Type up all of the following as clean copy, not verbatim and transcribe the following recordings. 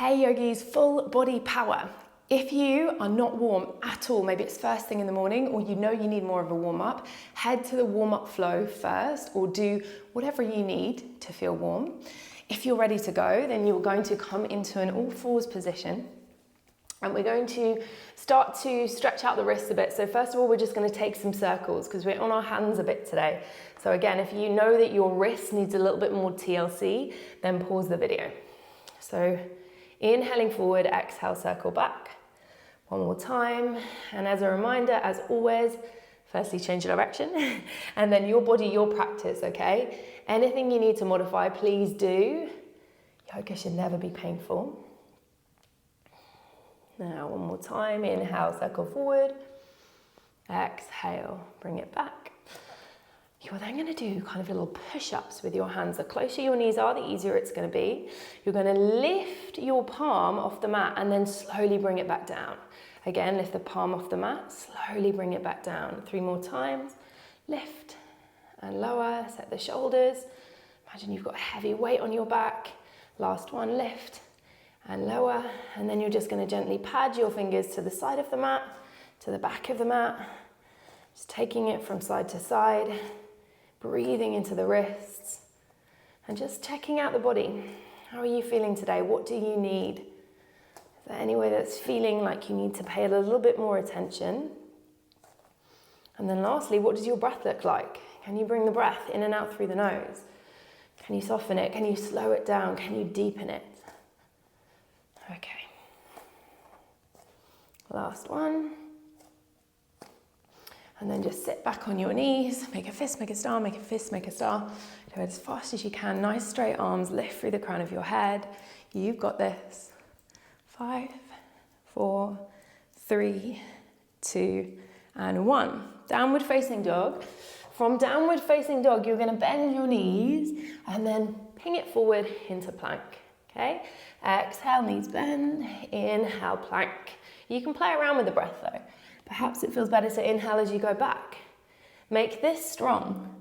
Hey yogis, full body power. If you are not warm at all, maybe it's first thing in the morning or you know you need more of a warm up, head to the warm up flow first or do whatever you need to feel warm. If you're ready to go, then you're going to come into an all fours position and we're going to start to stretch out the wrists a bit. So first of all, we're just going to take some circles because we're on our hands a bit today. So again, if you know that your wrist needs a little bit more TLC, then pause the video. So inhaling forward, exhale, circle back. One more time. And as a reminder, as always, firstly change direction and then your body, your practice, okay? Anything you need to modify, please do. Yoga should never be painful. Now, one more time. Inhale, circle forward. Exhale, bring it back. You're then going to do kind of little push-ups with your hands. The closer your knees are, the easier it's going to be. You're going to lift your palm off the mat and then slowly bring it back down. Again, lift the palm off the mat, slowly bring it back down. 3 more times. Lift and lower, set the shoulders. Imagine you've got a heavy weight on your back. Last one, lift and lower. And then you're just going to gently pad your fingers to the side of the mat, to the back of the mat. Just taking it from side to side. Breathing into the wrists and just checking out the body. How are you feeling today? What do you need? Is there any way that's feeling like you need to pay a little bit more attention? And then lastly, what does your breath look like? Can you bring the breath in and out through the nose? Can you soften it? Can you slow it down? Can you deepen it? Okay. Last one. And then just sit back on your knees, make a fist, make a star, make a fist, make a star. Do it as fast as you can. Nice straight arms, lift through the crown of your head. You've got this. 5, 4, 3, 2, and 1. Downward facing dog. From downward facing dog, you're gonna bend your knees and then ping it forward into plank, okay? Exhale, knees bend, inhale, plank. You can play around with the breath though. Perhaps it feels better to inhale as you go back. Make this strong.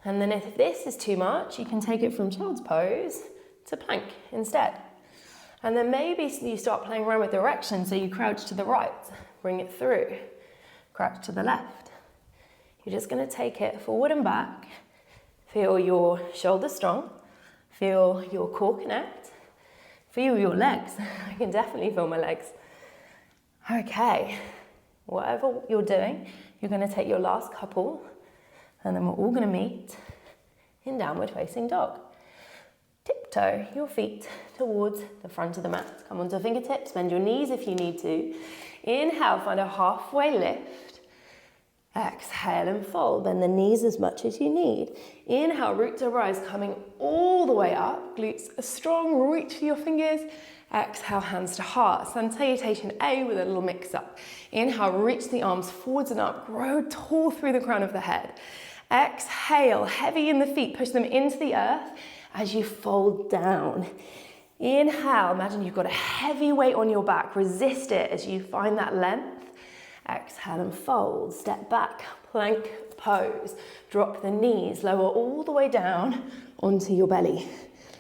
And then if this is too much, you can take it from child's pose to plank instead. And then maybe you start playing around with direction, so you crouch to the right, bring it through, crouch to the left. You're just going to take it forward and back. Feel your shoulders strong. Feel your core connect. Feel your legs. I can definitely feel my legs. Okay. Whatever you're doing, you're going to take your last couple and then we're all going to meet in downward facing dog. Tiptoe your feet towards the front of the mat. Come onto fingertips, bend your knees if you need to. Inhale, find a halfway lift. Exhale and fold, bend the knees as much as you need. Inhale, root to rise, coming all the way up. Glutes are strong, reach for your fingers. Exhale, hands to heart. Sun salutation A with a little mix up. Inhale, reach the arms forwards and up. Grow tall through the crown of the head. Exhale, heavy in the feet. Push them into the earth as you fold down. Inhale, imagine you've got a heavy weight on your back. Resist it as you find that length. Exhale and fold. Step back, plank pose. Drop the knees, lower all the way down onto your belly.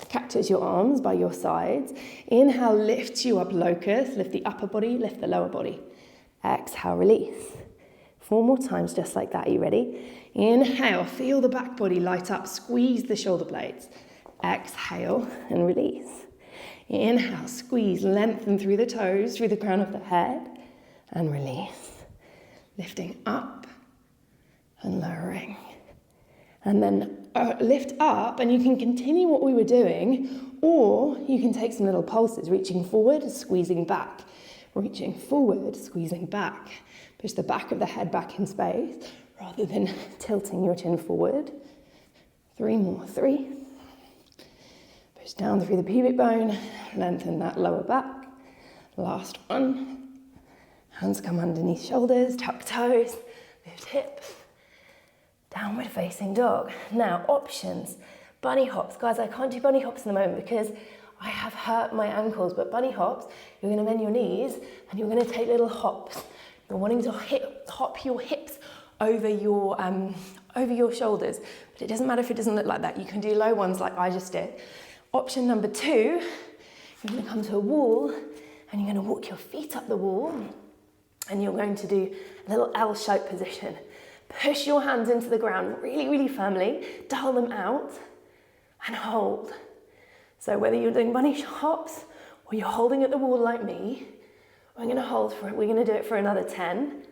Cactus your arms by your sides. Inhale, lift you up, locust. Lift the upper body, lift the lower body. Exhale, release. 4 more times, just like that. Are you ready? Inhale, feel the back body light up. Squeeze the shoulder blades. Exhale and release. Inhale, squeeze, lengthen through the toes, through the crown of the head, and release. Lifting up and lowering. And then lift up, and you can continue what we were doing, or you can take some little pulses, reaching forward, squeezing back, reaching forward, squeezing back. Push the back of the head back in space, rather than tilting your chin forward. 3 more, 3. Push down through the pubic bone, lengthen that lower back. Last one. Hands come underneath shoulders, tuck toes, lift hips. Downward facing dog. Now, options. Bunny hops. Guys, I can't do bunny hops in the moment because I have hurt my ankles, but bunny hops, you're going to bend your knees and you're going to take little hops. You're wanting to hop your hips over your shoulders, but it doesn't matter if it doesn't look like that. You can do low ones like I just did. Option number 2, You're going to come to a wall and you're going to walk your feet up the wall and you're going to do a little L-shaped position. Push your hands into the ground really, really firmly, dial them out and hold. So whether you're doing bunny hops or you're holding at the wall like me, we're going to do it for another 10,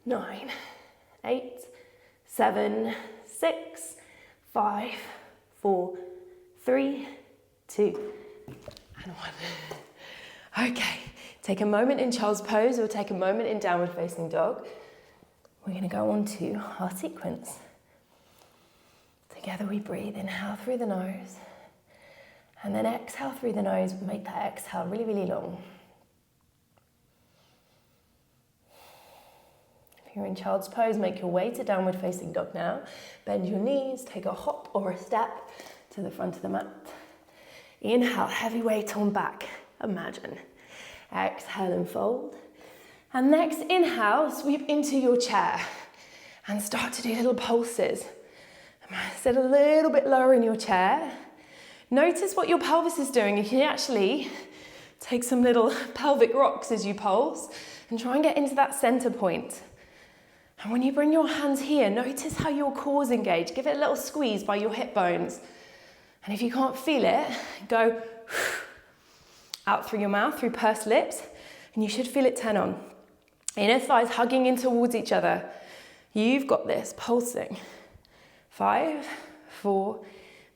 9, 8, 7, 6, 5, 4, 3, 2, and 1. Okay, take a moment in child's pose or take a moment in downward facing dog. We're going to go on to our sequence. Together we breathe, inhale through the nose, and then exhale through the nose. Make that exhale really, really long. If you're in child's pose, make your way to downward facing dog now. Bend your knees, take a hop or a step to the front of the mat. Inhale, heavy weight on back, imagine. Exhale and fold. And next, inhale, sweep into your chair and start to do little pulses. Sit a little bit lower in your chair. Notice what your pelvis is doing. You can actually take some little pelvic rocks as you pulse and try and get into that center point. And when you bring your hands here, notice how your core's engaged. Give it a little squeeze by your hip bones. And if you can't feel it, go out through your mouth, through pursed lips, and you should feel it turn on. Inner thighs hugging in towards each other. You've got this, pulsing. 5, 4,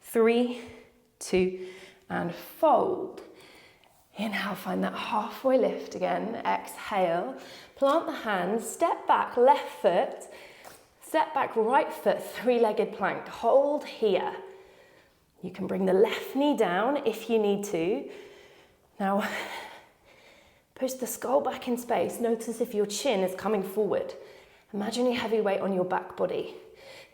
3, 2, and fold. Inhale, find that halfway lift again. Exhale, plant the hands, step back, left foot, step back, right foot, three-legged plank. Hold here. You can bring the left knee down if you need to. Now, push the skull back in space. Notice if your chin is coming forward. Imagine your heavy weight on your back body.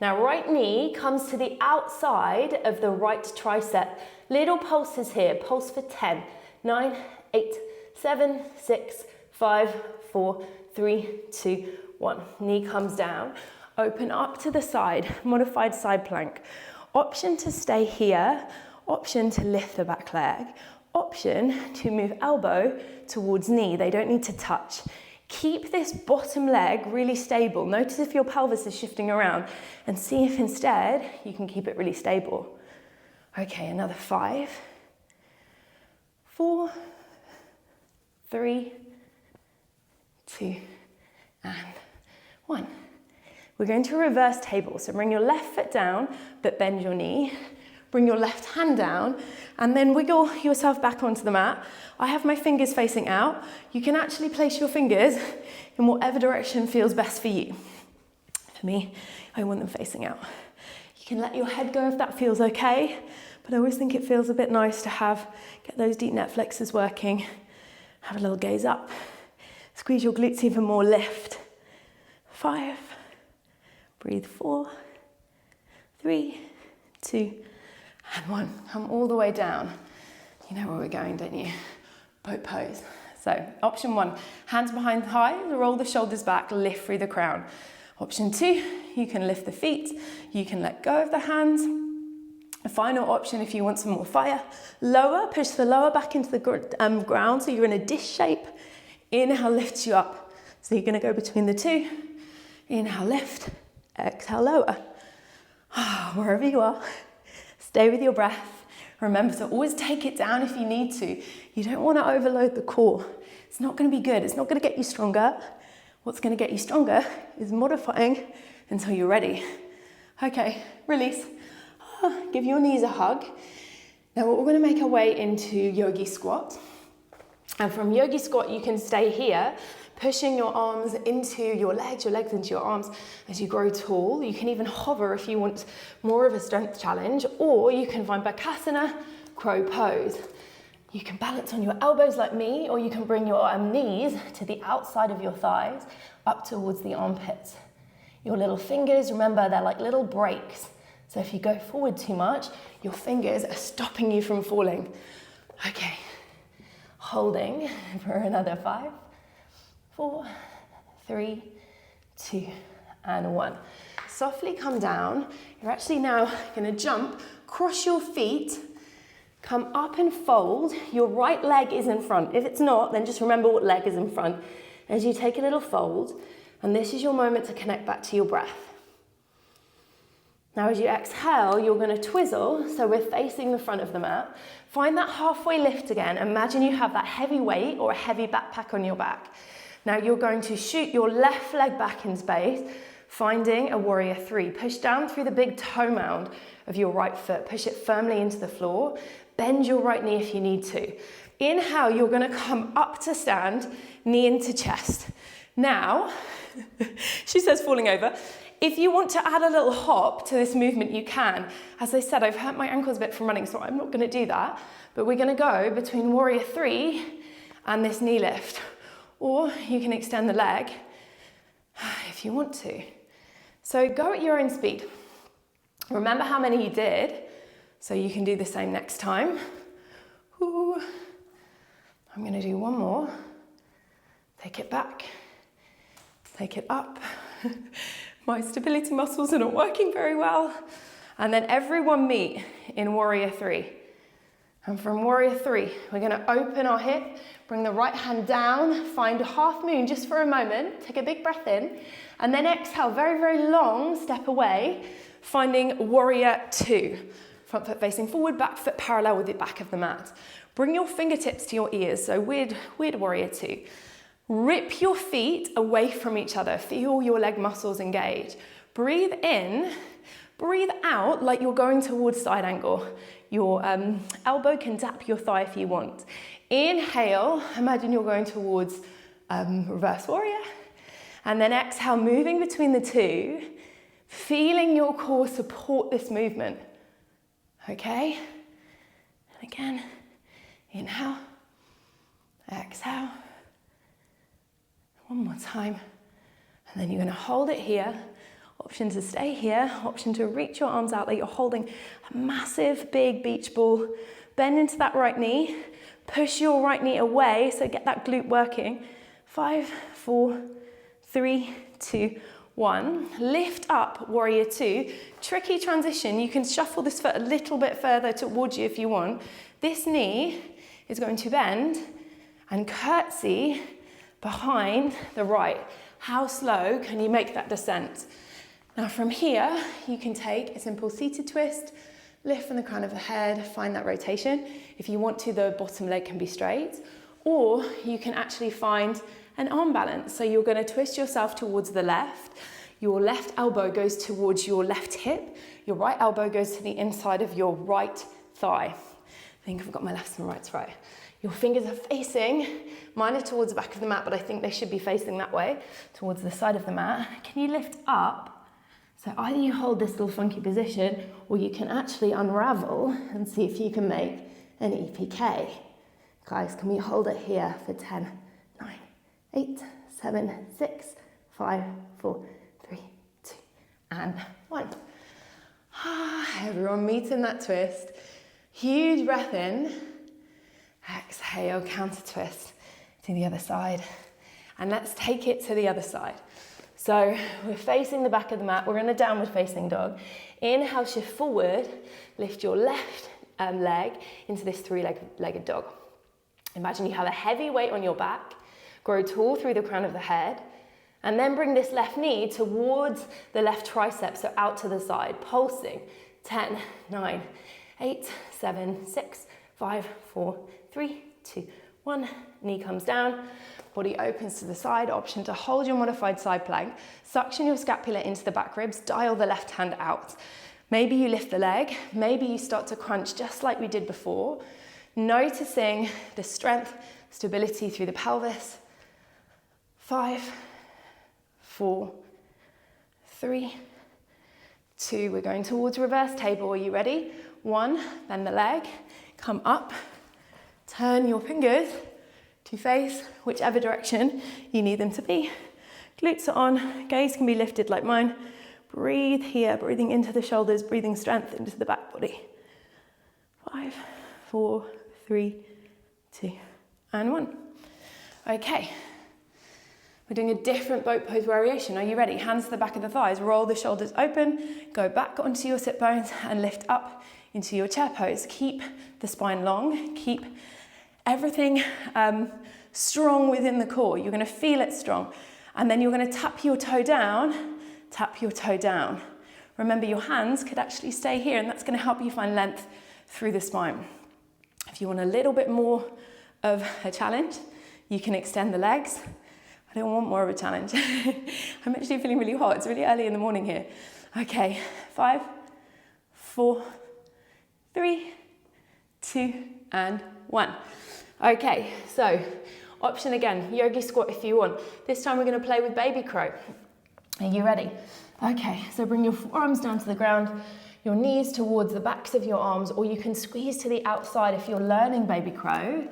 Now, right knee comes to the outside of the right tricep. Little pulses here. Pulse for 10, 9, 8, 7, 6, 5, 4, 3, 2, 1. Knee comes down. Open up to the side. Modified side plank. Option to stay here. Option to lift the back leg. Option to move elbow towards knee. They don't need to touch. Keep this bottom leg really stable. Notice if your pelvis is shifting around and see if instead you can keep it really stable. Okay, another 5, 4, 3, 2, and 1. We're going to reverse table. So bring your left foot down, but bend your knee. Bring your left hand down and then wiggle yourself back onto the mat. I have my fingers facing out. You can actually place your fingers in whatever direction feels best for you. For me, I want them facing out. You can let your head go if that feels okay, but I always think it feels a bit nice to get those deep neck flexors working. Have a little gaze up. Squeeze your glutes even more, lift. 5, breathe 4, 3, 2, and 1. Come all the way down. You know where we're going, don't you? Boat pose. So option 1, hands behind the thighs, roll the shoulders back, lift through the crown. Option 2, you can lift the feet, you can let go of the hands. A final option, if you want some more fire, lower, push the lower back into the ground so you're in a dish shape. Inhale, lifts you up. So you're gonna go between the two. Inhale, lift, exhale, lower. Wherever you are. Stay with your breath. Remember to always take it down if you need to. You don't want to overload the core. It's not going to be good. It's not going to get you stronger. What's going to get you stronger is modifying until you're ready. Okay, release. Give your knees a hug. Now we're going to make our way into yogi squat. And from yogi squat, you can stay here, pushing your arms into your legs into your arms as you grow tall. You can even hover if you want more of a strength challenge, or you can find Bakasana, crow pose. You can balance on your elbows like me, or you can bring your knees to the outside of your thighs, up towards the armpits. Your little fingers, remember, they're like little brakes. So if you go forward too much, your fingers are stopping you from falling. Okay, holding for another 5, 4, 3, 2, and 1. Softly come down. You're actually now going to jump, cross your feet, Come up and fold. Your right leg is in front. If it's not, then just remember what leg is in front. As you take a little fold, and this is your moment to connect back to your breath. Now as you exhale, you're going to twizzle, so we're facing the front of the mat. Find that halfway lift again. Imagine you have that heavy weight or a heavy backpack on your back. Now you're going to shoot your left leg back in space, finding a warrior three. Push down through the big toe mound of your right foot. Push it firmly into the floor. Bend your right knee if you need to. Inhale, you're going to come up to stand, knee into chest. Now, she says falling over. If you want to add a little hop to this movement, you can. As I said, I've hurt my ankles a bit from running, so I'm not going to do that. But we're going to go between warrior three and this knee lift. Or you can extend the leg if you want to. So go at your own speed. Remember how many you did, so you can do the same next time. Ooh. I'm going to do one more. Take it back. Take it up. My stability muscles are not working very well. And then everyone meet in warrior three. And from warrior three, we're going to open our hip, bring the right hand down, find a half moon just for a moment, take a big breath in, and then exhale, very, very long step away, finding warrior two. Front foot facing forward, back foot parallel with the back of the mat. Bring your fingertips to your ears, so weird warrior two. Rip your feet away from each other. Feel your leg muscles engage. Breathe in, breathe out like you're going towards side angle. Your elbow can tap your thigh if you want. Inhale, imagine you're going towards reverse warrior. And then exhale, moving between the two, feeling your core support this movement. Okay? And again, inhale, exhale. One more time. And then you're going to hold it here. Option to stay here. Option to reach your arms out like you're holding a massive big beach ball. Bend into that right knee. Push your right knee away, so get that glute working. 5, 4, 3, 2, 1. Lift up, warrior two. Tricky transition. You can shuffle this foot a little bit further towards you if you want. This knee is going to bend and curtsy behind the right. How slow can you make that descent? Now from here, you can take a simple seated twist, lift from the crown of the head, find that rotation. If you want to, the bottom leg can be straight, or you can actually find an arm balance. So you're going to twist yourself towards the left. Your left elbow goes towards your left hip. Your right elbow goes to the inside of your right thigh. I think I've got my lefts and rights right. Your fingers are facing, mine are towards the back of the mat, but I think they should be facing that way, towards the side of the mat. Can you lift up? So either you hold this little funky position, or you can actually unravel and see if you can make an EPK. Guys, can we hold it here for 10, 9, 8, 7, 6, 5, 4, 3, 2, and 1. Everyone meet in that twist. Huge breath in. Exhale, counter twist to the other side. And let's take it to the other side. So we're facing the back of the mat. We're in a downward facing dog. Inhale, shift forward. Lift your left leg into this three-legged dog. Imagine you have a heavy weight on your back. Grow tall through the crown of the head. And then bring this left knee towards the left tricep, so out to the side, pulsing. 10, 9, 8, 7, 6, 5, 4, 3, 2, 1. Knee comes down, body opens to the side. Option to hold your modified side plank, suction your scapula into the back ribs, dial the left hand out. Maybe you lift the leg, maybe you start to crunch just like we did before, noticing the strength, stability through the pelvis. 5, 4, 3, 2, we're going towards reverse table. Are you ready? 1, bend the leg, come up, turn your fingers to face whichever direction you need them to be. Glutes are on, gaze can be lifted like mine. Breathe here, breathing into the shoulders, breathing strength into the back body. 5, 4, 3, 2, and 1. Okay. We're doing a different boat pose variation. Are you ready? Hands to the back of the thighs, roll the shoulders open, go back onto your sit bones and lift up into your chair pose. Keep the spine long, keep everything strong within the core. You're gonna feel it strong. And then you're gonna tap your toe down, tap your toe down. Remember, your hands could actually stay here, and that's gonna help you find length through the spine. If you want a little bit more of a challenge, you can extend the legs. I don't want more of a challenge. I'm actually feeling really hot. It's really early in the morning here. Okay, 5, 4, 3, 2, and 1. Okay, so option again, yogi squat if you want. This time we're gonna play with baby crow. Are you ready? Okay, so bring your forearms down to the ground, your knees towards the backs of your arms, or you can squeeze to the outside if you're learning baby crow.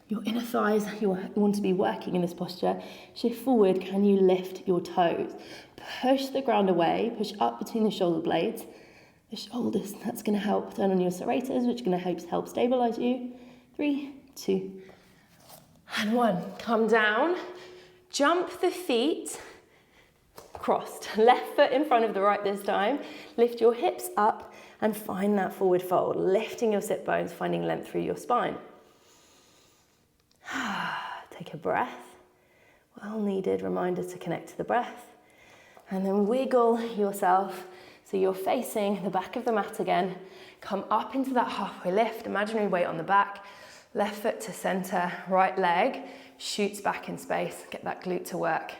Your inner thighs, you want to be working in this posture. Shift forward, can you lift your toes? Push the ground away, push up between the shoulder blades. The shoulders, that's gonna help turn on your serrators, which is gonna help stabilize you. 3, 2, and 1. Come down, jump the feet, crossed. Left foot in front of the right this time. Lift your hips up and find that forward fold, lifting your sit bones, finding length through your spine. Take a breath, well needed reminder to connect to the breath, and then wiggle yourself so you're facing the back of the mat again. Come up into that halfway lift, imaginary weight on the back, left foot to center, right leg shoots back in space, get that glute to work.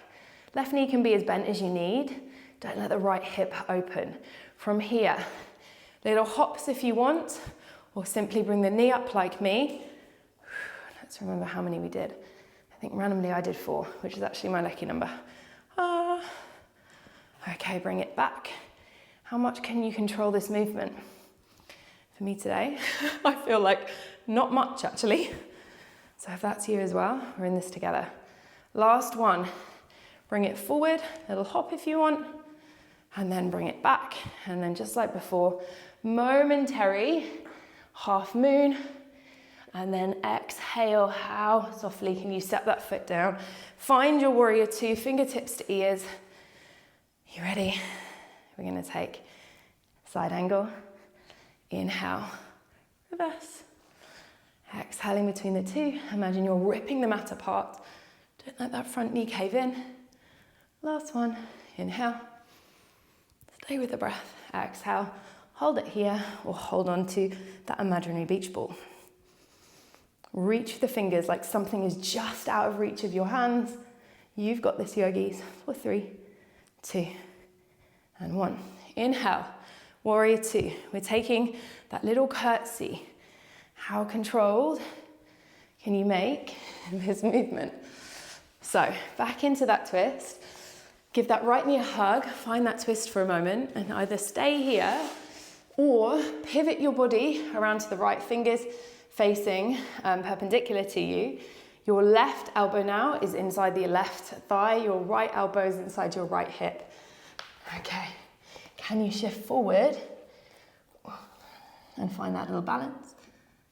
Left knee can be as bent as you need, don't let the right hip open. From here, little hops if you want, or simply bring the knee up like me. Let's remember how many we did. I think randomly I did 4, which is actually my lucky number. Okay, bring it back. How much can you control this movement? For me today, I feel like not much actually. So if that's you as well, we're in this together. Last one, bring it forward, little hop if you want, and then bring it back. And then just like before, momentary half moon. And then exhale, how softly can you step that foot down? Find your warrior 2, fingertips to ears. You ready? We're gonna take side angle, inhale, reverse. Exhaling between the two, imagine you're ripping the mat apart. Don't let that front knee cave in. Last one, inhale. Stay with the breath, exhale. Hold it here, or hold on to that imaginary beach ball. Reach the fingers like something is just out of reach of your hands. You've got this, yogis, for 3, 2, and 1. Inhale, warrior 2. We're taking that little curtsy. How controlled can you make this movement? So back into that twist. Give that right knee a hug. Find that twist for a moment and either stay here or pivot your body around to the right, fingers facing perpendicular to you. Your left elbow now is inside the left thigh, your right elbow is inside your right hip. Okay, can you shift forward and find that little balance?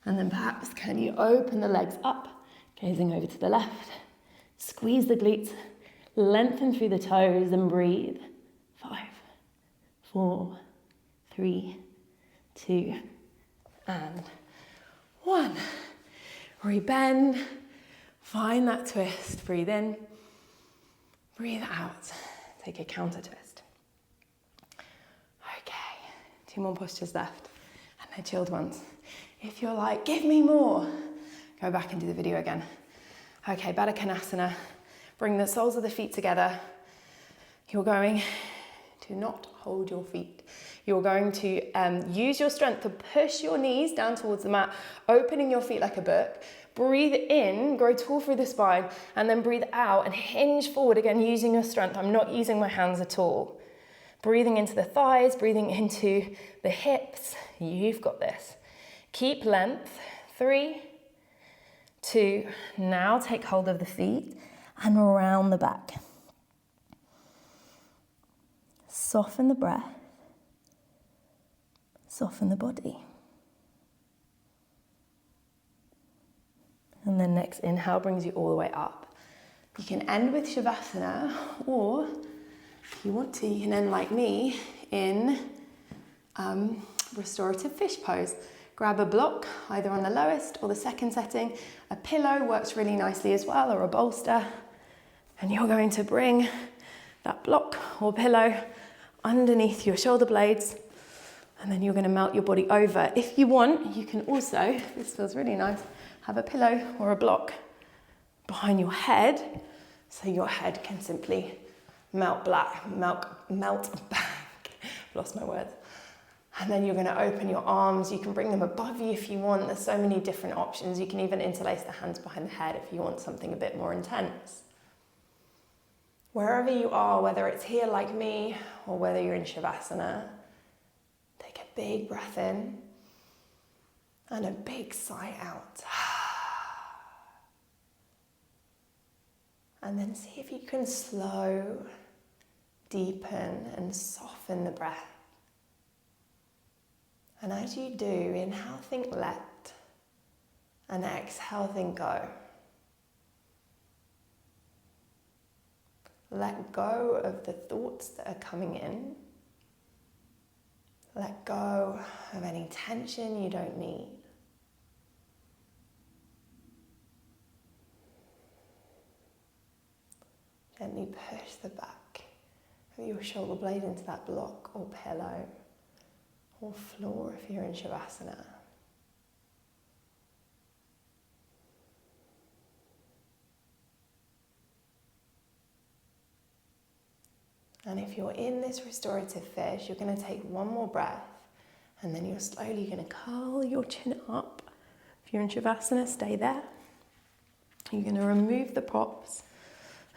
And then perhaps can you open the legs up, gazing over to the left, squeeze the glutes, lengthen through the toes and breathe. 5, 4, 3, 2, and 1. Rebend, find that twist, breathe in, breathe out, take a counter twist. Okay, 2 more postures left, and they're chilled ones. If you're like, give me more, go back and do the video again. Okay, Baddha Konasana, bring the soles of the feet together. You're going to not hold your feet. You're going to use your strength to push your knees down towards the mat, opening your feet like a book. Breathe in, grow tall through the spine, and then breathe out and hinge forward again using your strength. I'm not using my hands at all. Breathing into the thighs, breathing into the hips. You've got this. Keep length. 3, 2, now take hold of the feet and round the back. Soften the breath. Soften the body. And then next inhale brings you all the way up. You can end with Shavasana, or if you want to, you can end like me in restorative fish pose. Grab a block, either on the lowest or the second setting. A pillow works really nicely as well, or a bolster. And you're going to bring that block or pillow underneath your shoulder blades, and then you're going to melt your body over. If you want, you can also, this feels really nice, have a pillow or a block behind your head, so your head can simply melt back. Lost my words. And then you're going to open your arms. You can bring them above you if you want. There's so many different options. You can even interlace the hands behind the head if you want something a bit more intense. Wherever you are, whether it's here like me or whether you're in Shavasana, take a big breath in and a big sigh out. And then see if you can slow, deepen and soften the breath. And as you do, inhale, think let, and exhale, think go. Let go of the thoughts that are coming in. Let go of any tension you don't need. Gently push the back of your shoulder blade into that block or pillow or floor if you're in Shavasana. And if you're in this restorative fish, you're going to take one more breath, and then you're slowly going to curl your chin up. If you're in Shavasana, stay there. You're going to remove the props,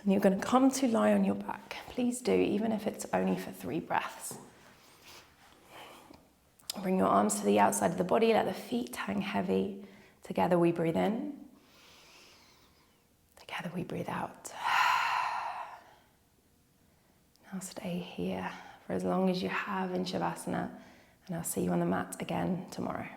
and you're going to come to lie on your back. Please do, even if it's only for 3 breaths. Bring your arms to the outside of the body, let the feet hang heavy. Together we breathe in. Together we breathe out. Now stay here for as long as you have in Shavasana, and I'll see you on the mat again tomorrow.